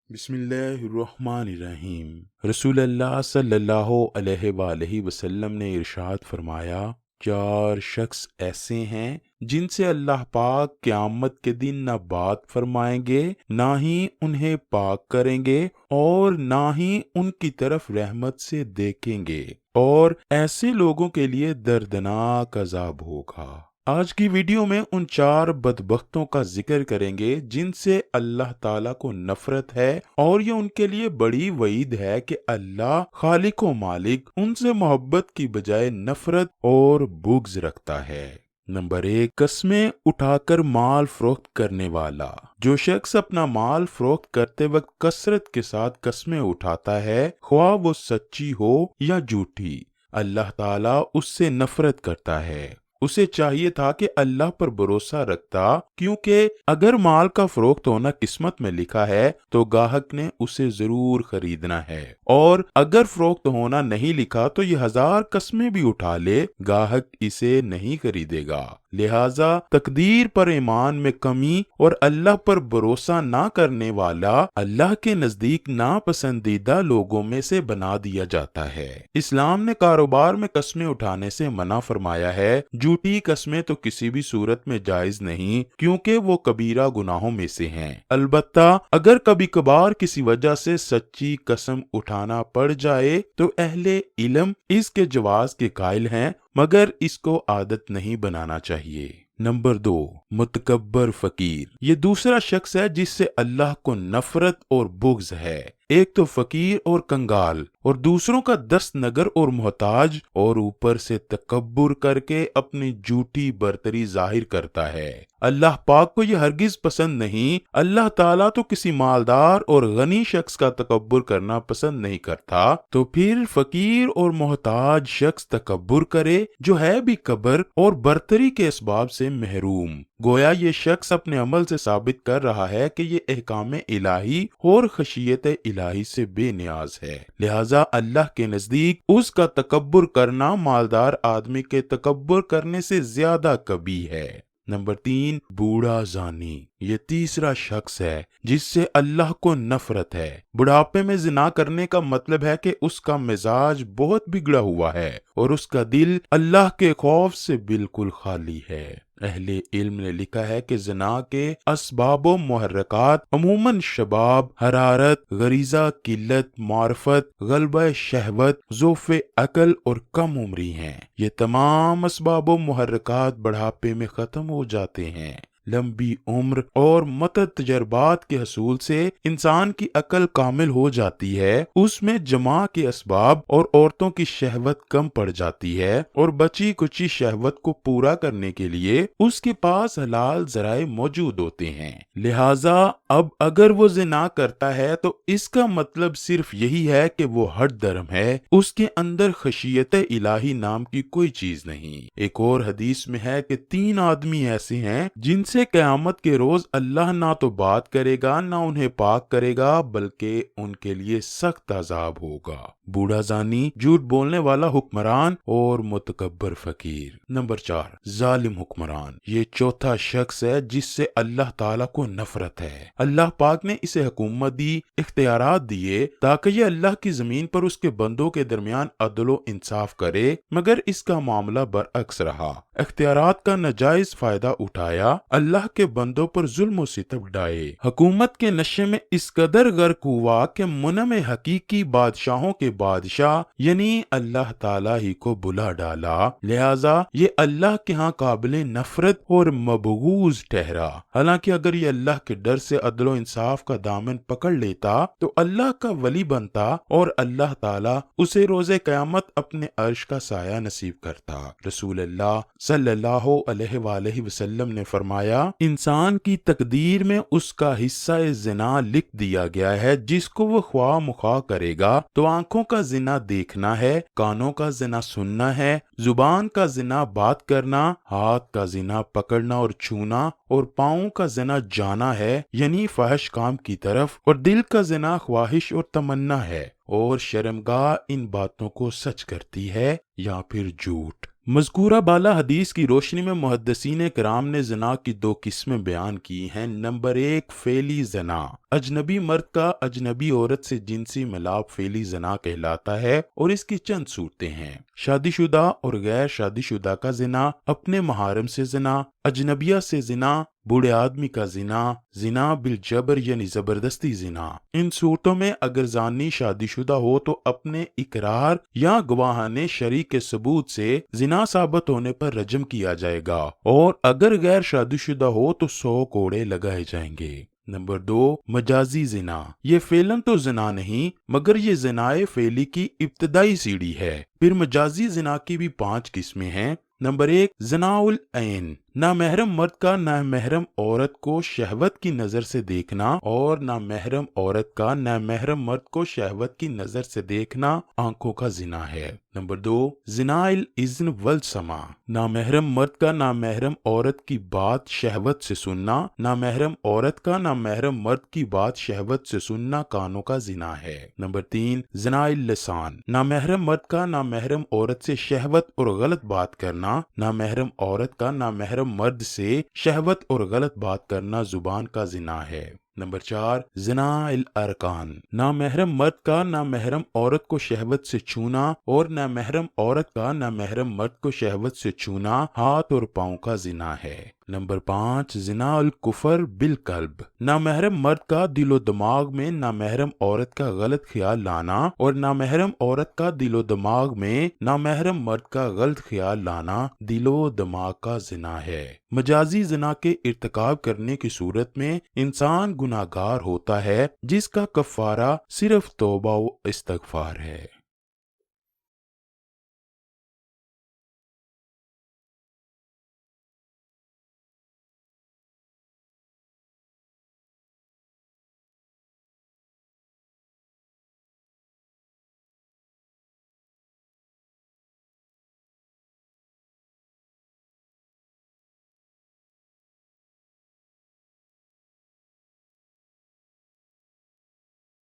بسم اللہ الرحمن الرحیم۔ رسول اللہ صلی اللہ علیہ وآلہ وسلم نے ارشاد فرمایا، 4 شخص ایسے ہیں جن سے اللہ پاک قیامت کے دن نہ بات فرمائیں گے، نہ ہی انہیں پاک کریں گے اور نہ ہی ان کی طرف رحمت سے دیکھیں گے، اور ایسے لوگوں کے لیے دردناک عذاب ہوگا۔ آج کی ویڈیو میں ان 4 بدبختوں کا ذکر کریں گے جن سے اللہ تعالیٰ کو نفرت ہے، اور یہ ان کے لیے بڑی وعید ہے کہ اللہ خالق و مالک ان سے محبت کی بجائے نفرت اور بغض رکھتا ہے۔ نمبر 1، قسمیں اٹھا کر مال فروخت کرنے والا۔ جو شخص اپنا مال فروخت کرتے وقت کثرت کے ساتھ قسمیں اٹھاتا ہے، خواہ وہ سچی ہو یا جھوٹی، اللہ تعالیٰ اس سے نفرت کرتا ہے۔ اسے چاہیے تھا کہ اللہ پر بھروسہ رکھتا، کیونکہ اگر مال کا فروخت ہونا قسمت میں لکھا ہے تو گاہک نے اسے ضرور خریدنا ہے، اور اگر فروخت ہونا نہیں لکھا تو یہ 1000 قسمیں بھی اٹھا لے، گاہک اسے نہیں خریدے گا۔ لہٰذا تقدیر پر ایمان میں کمی اور اللہ پر بھروسہ نہ کرنے والا اللہ کے نزدیک ناپسندیدہ لوگوں میں سے بنا دیا جاتا ہے۔ اسلام نے کاروبار میں قسمیں اٹھانے سے منع فرمایا ہے۔ جھوٹی قسمیں تو کسی بھی صورت میں جائز نہیں، کیونکہ وہ کبیرہ گناہوں میں سے ہیں۔ البتہ اگر کبھی کبھار کسی وجہ سے سچی قسم اٹھانا پڑ جائے تو اہل علم اس کے جواز کے قائل ہیں، مگر اس کو عادت نہیں بنانا چاہیے۔ نمبر 2، متکبر فقیر۔ یہ دوسرا شخص ہے جس سے اللہ کو نفرت اور بغض ہے۔ ایک تو فقیر اور کنگال، اور دوسروں کا دست نگر اور محتاج، اور اوپر سے تکبر کر کے اپنی جھوٹی برتری ظاہر کرتا ہے۔ اللہ پاک کو یہ ہرگز پسند نہیں۔ اللہ تعالیٰ تو کسی مالدار اور غنی شخص کا تکبر کرنا پسند نہیں کرتا، تو پھر فقیر اور محتاج شخص تکبر کرے جو ہے بھی کبر اور برتری کے اسباب سے محروم۔ گویا یہ شخص اپنے عمل سے ثابت کر رہا ہے کہ یہ احکام الہی اور خشیت الہی سے بے نیاز ہے، لہذا اللہ کے نزدیک اس کا تکبر کرنا مالدار آدمی کے تکبر کرنے سے زیادہ کبیح ہے۔ نمبر 3، بوڑھا زانی۔ یہ تیسرا شخص ہے جس سے اللہ کو نفرت ہے۔ بڑھاپے میں زنا کرنے کا مطلب ہے کہ اس کا مزاج بہت بگڑا ہوا ہے اور اس کا دل اللہ کے خوف سے بالکل خالی ہے۔ اہل علم نے لکھا ہے کہ زنا کے اسباب و محرکات عموماً شباب، حرارت، غریزہ، قلت معرفت، غلبہ شہوت، ضعف عقل اور کم عمری ہیں۔ یہ تمام اسباب و محرکات بڑھاپے میں ختم ہو جاتے ہیں۔ لمبی عمر اور متعدد تجربات کے حصول سے انسان کی عقل کامل ہو جاتی ہے، اس میں جماع کے اسباب اور عورتوں کی شہوت کم پڑ جاتی ہے، اور بچی کچی شہوت کو پورا کرنے کے لیے اس کے پاس حلال ذرائع موجود ہوتے ہیں۔ لہٰذا اب اگر وہ زنا کرتا ہے تو اس کا مطلب صرف یہی ہے کہ وہ ہٹ درم ہے، اس کے اندر خشیت الہی نام کی کوئی چیز نہیں۔ ایک اور حدیث میں ہے کہ 3 آدمی ایسے ہیں جن سے قیامت کے روز اللہ نہ تو بات کرے گا نہ انہیں پاک کرے گا، بلکہ ان کے لیے سخت عذاب ہوگا۔ بوڑھا زانی، جھوٹ بولنے والا حکمران اور متکبر فقیر۔ نمبر 4، ظالم حکمران۔ یہ چوتھا شخص ہے جس سے اللہ تعالیٰ کو نفرت ہے۔ اللہ پاک نے اسے حکومت دی، اختیارات دیے تاکہ یہ اللہ کی زمین پر اس کے بندوں کے درمیان عدل و انصاف کرے، مگر اس کا معاملہ برعکس رہا۔ اختیارات کا ناجائز فائدہ اٹھایا، اللہ کے بندوں پر ظلم و ستم ڈھائے۔ حکومت کے نشے میں اس قدر غرق ہوا کہ منم حقیقی بادشاہوں کے بادشاہ یعنی اللہ تعالیٰ ہی کو بلا ڈالا، لہذا یہ اللہ کے ہاں قابل نفرت اور مبغوض ٹھہرا۔ حالانکہ اگر یہ اللہ کے ڈر سے عدل و انصاف کا دامن پکڑ لیتا تو اللہ کا ولی بنتا اور اللہ تعالیٰ اسے روز قیامت اپنے عرش کا سایہ نصیب کرتا۔ رسول اللہ صلی اللہ علیہ وآلہ وسلم نے فرمایا، انسان کی تقدیر میں اس کا حصہ زنا لکھ دیا گیا ہے، جس کو وہ خواہ مخواہ کرے گا تو آنکھوں کا زنا دیکھنا ہے، کانوں کا زنا سننا ہے، زبان کا زنا بات کرنا، ہاتھ کا زنا پکڑنا اور چھونا، اور پاؤں کا زنا جانا ہے یعنی فحش کام کی طرف، اور دل کا زنا خواہش اور تمنا ہے، اور شرمگاہ ان باتوں کو سچ کرتی ہے یا پھر جھوٹ۔ مذکورہ بالا حدیث کی روشنی میں محدثین کرام نے زنا کی دو قسمیں بیان کی ہیں۔ نمبر 1، فعلی زنا، اجنبی مرد کا اجنبی عورت سے جنسی ملاپ فعلی زنا کہلاتا ہے اور اس کی چند صورتیں ہیں: شادی شدہ اور غیر شادی شدہ کا زنا، اپنے محارم سے زنا، اجنبیہ سے زنا، بوڑھے آدمی کا زنا، زنا بالجبر یعنی زبردستی زنا۔ ان صورتوں میں اگر زانی شادی شدہ ہو تو اپنے اقرار یا گواہان شرعی کے ثبوت سے زنا ثابت ہونے پر رجم کیا جائے گا، اور اگر غیر شادی شدہ ہو تو 100 کوڑے لگائے جائیں گے۔ نمبر 2، مجازی زنا، یہ فعلاً تو زنا نہیں مگر یہ زنائے فعلی کی ابتدائی سیڑھی ہے۔ پھر مجازی زنا کی بھی 5 قسمیں ہیں۔ نمبر 1، زنا العین، نامحرم مرد کا نامحرم عورت کو شہوت کی نظر سے دیکھنا، اور نامحرم عورت کا نامحرم مرد کو شہوت کی نظر سے دیکھنا آنکھوں کا زنا ہے۔ نمبر 2، زنا الاذن والسمع، نامحرم مرد کا نامحرم عورت کی بات شہوت سے سننا، نامحرم عورت کا نامحرم مرد کی بات شہوت سے سننا کانوں کا زنا ہے۔ نمبر 3، زنا اللسان، نامحرم مرد کا نامحرم عورت سے شہوت اور غلط بات کرنا، نامحرم عورت کا نامحرم مرد سے شہوت اور غلط بات کرنا زبان کا زنا ہے۔ نمبر 4، زنا الارکان، نامحرم مرد کا نامحرم عورت کو شہوت سے چھونا اور نامحرم عورت کا نامحرم مرد کو شہوت سے چھونا ہاتھ اور پاؤں کا زنا ہے۔ نمبر 5، زنا الکفر بالقلب، نامحرم مرد کا دل و دماغ میں نامحرم عورت کا غلط خیال لانا اور نامحرم عورت کا دل و دماغ میں نامحرم مرد کا غلط خیال لانا دل و دماغ کا زنا ہے۔ مجازی زنا کے ارتکاب کرنے کی صورت میں انسان گناہگار ہوتا ہے جس کا کفارہ صرف توبہ و استغفار ہے۔